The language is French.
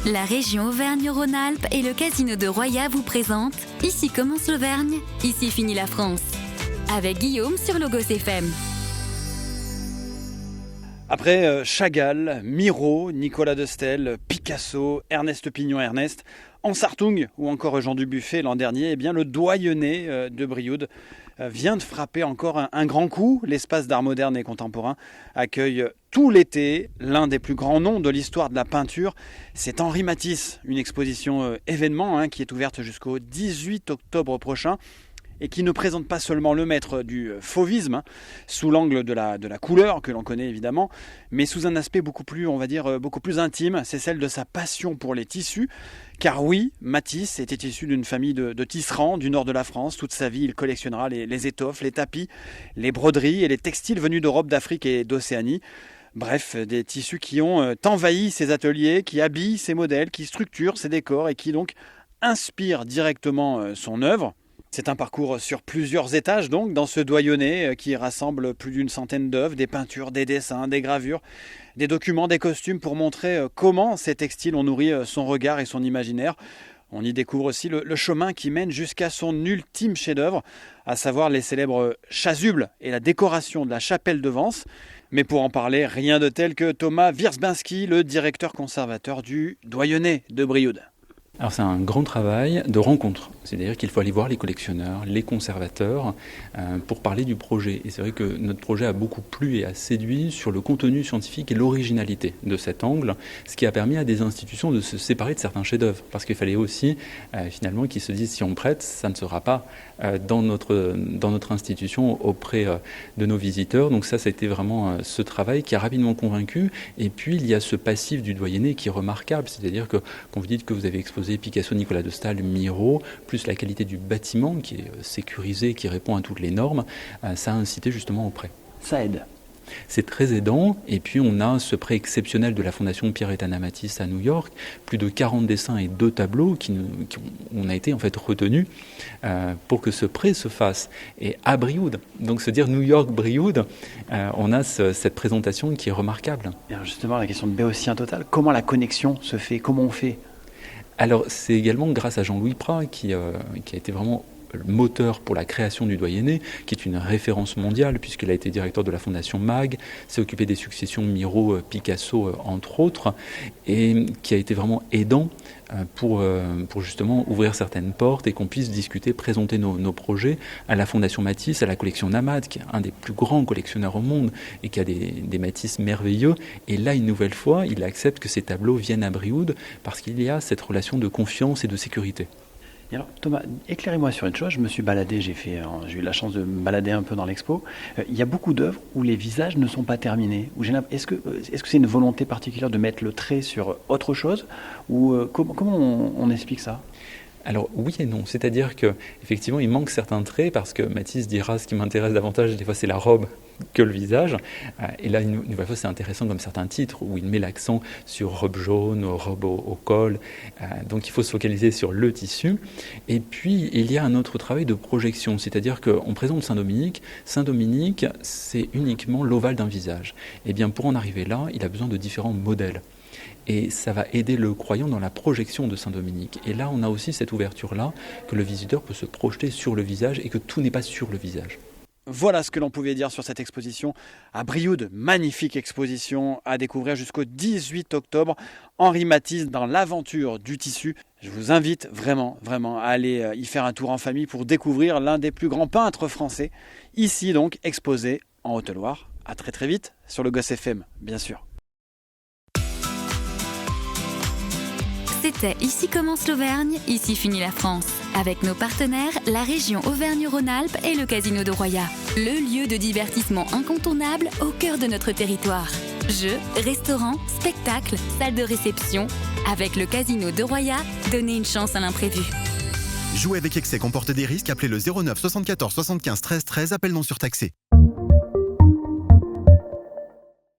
La région Auvergne-Rhône-Alpes et le casino de Roya vous présentent Ici commence l'Auvergne, ici finit la France. Avec Guillaume sur Logos FM. Après Chagall, Miro, Nicolas de Staël, Picasso, Ernest Pignon-Ernest, Hans Hartung ou encore Jean Dubuffet l'an dernier, le Doyenné de Brioude vient de frapper encore un grand coup. L'espace d'art moderne et contemporain accueille tout l'été l'un des plus grands noms de l'histoire de la peinture. C'est Henri Matisse, une exposition événement qui est ouverte jusqu'au 18 octobre prochain. Et qui ne présente pas seulement le maître du fauvisme, sous l'angle de la couleur, que l'on connaît évidemment, mais sous un aspect beaucoup plus intime, c'est celle de sa passion pour les tissus. Car oui, Matisse était issu d'une famille de tisserands du nord de la France. Toute sa vie, il collectionnera les étoffes, les tapis, les broderies et les textiles venus d'Europe, d'Afrique et d'Océanie. Bref, des tissus qui ont envahi ses ateliers, qui habillent ses modèles, qui structurent ses décors et qui donc inspirent directement son œuvre. C'est un parcours sur plusieurs étages donc dans ce doyenné qui rassemble plus d'une centaine d'œuvres, des peintures, des dessins, des gravures, des documents, des costumes pour montrer comment ces textiles ont nourri son regard et son imaginaire. On y découvre aussi le chemin qui mène jusqu'à son ultime chef-d'œuvre, à savoir les célèbres chasubles et la décoration de la chapelle de Vence. Mais pour en parler, rien de tel que Thomas Wierzbinski, le directeur conservateur du doyenné de Brioude. Alors c'est un grand travail de rencontre, c'est-à-dire qu'il faut aller voir les collectionneurs, les conservateurs pour parler du projet. Et c'est vrai que notre projet a beaucoup plu et a séduit sur le contenu scientifique et l'originalité de cet angle, ce qui a permis à des institutions de se séparer de certains chefs-d'œuvre, parce qu'il fallait aussi finalement qu'ils se disent si on prête, ça ne sera pas dans notre institution auprès de nos visiteurs. Donc ça a été vraiment ce travail qui a rapidement convaincu. Et puis il y a ce passif du doyenné qui est remarquable, c'est-à-dire que quand vous dites que vous avez exposé Picasso, Nicolas de Staël, Miro, plus la qualité du bâtiment qui est sécurisé, qui répond à toutes les normes, ça a incité justement au prêt. Ça aide. C'est très aidant, et puis on a ce prêt exceptionnel de la Fondation Pierre et Anna Matisse à New York, plus de 40 dessins et 2 tableaux on a été en fait retenus pour que ce prêt se fasse. Et à Brioude, donc se dire New York-Brioude, on a cette présentation qui est remarquable. Et alors justement, la question de Béotien total, comment la connexion se fait, comment on fait ? Alors c'est également grâce à Jean-Louis Prat qui a été vraiment le moteur pour la création du doyenné, qui est une référence mondiale puisqu'il a été directeur de la Fondation MAG, s'est occupé des successions Miro, Picasso entre autres, et qui a été vraiment aidant pour justement ouvrir certaines portes et qu'on puisse discuter, présenter nos projets à la Fondation Matisse, à la collection Namad, qui est un des plus grands collectionneurs au monde et qui a des Matisse merveilleux. Et là, une nouvelle fois, il accepte que ces tableaux viennent à Brioude parce qu'il y a cette relation de confiance et de sécurité. Et alors, Thomas, éclairez-moi sur une chose. Je me suis baladé, j'ai eu la chance de me balader un peu dans l'expo. Il y a beaucoup d'œuvres où les visages ne sont pas terminés. Est-ce que c'est une volonté particulière de mettre le trait sur autre chose ou comment on explique ça ? Alors oui et non, c'est-à-dire qu'effectivement il manque certains traits parce que Matisse dira ce qui m'intéresse davantage des fois c'est la robe que le visage, et là une nouvelle fois c'est intéressant comme certains titres où il met l'accent sur robe jaune, robe au col, donc il faut se focaliser sur le tissu. Et puis il y a un autre travail de projection, c'est-à-dire qu'on présente Saint-Dominique c'est uniquement l'ovale d'un visage, et bien pour en arriver là il a besoin de différents modèles. Et ça va aider le croyant dans la projection de Saint-Dominique. Et là, on a aussi cette ouverture-là, que le visiteur peut se projeter sur le visage et que tout n'est pas sur le visage. Voilà ce que l'on pouvait dire sur cette exposition à Brioude. Magnifique exposition à découvrir jusqu'au 18 octobre. Henri Matisse dans l'aventure du tissu. Je vous invite vraiment à aller y faire un tour en famille pour découvrir l'un des plus grands peintres français. Ici donc, exposé en Haute-Loire. À très vite sur Logos FM, bien sûr. C'était Ici commence l'Auvergne, ici finit la France. Avec nos partenaires, la région Auvergne-Rhône-Alpes et le casino de Roya. Le lieu de divertissement incontournable au cœur de notre territoire. Jeux, restaurants, spectacles, salles de réception. Avec le casino de Roya, donnez une chance à l'imprévu. Jouer avec excès comporte des risques. Appelez le 09 74 75 13 13, appel non surtaxé.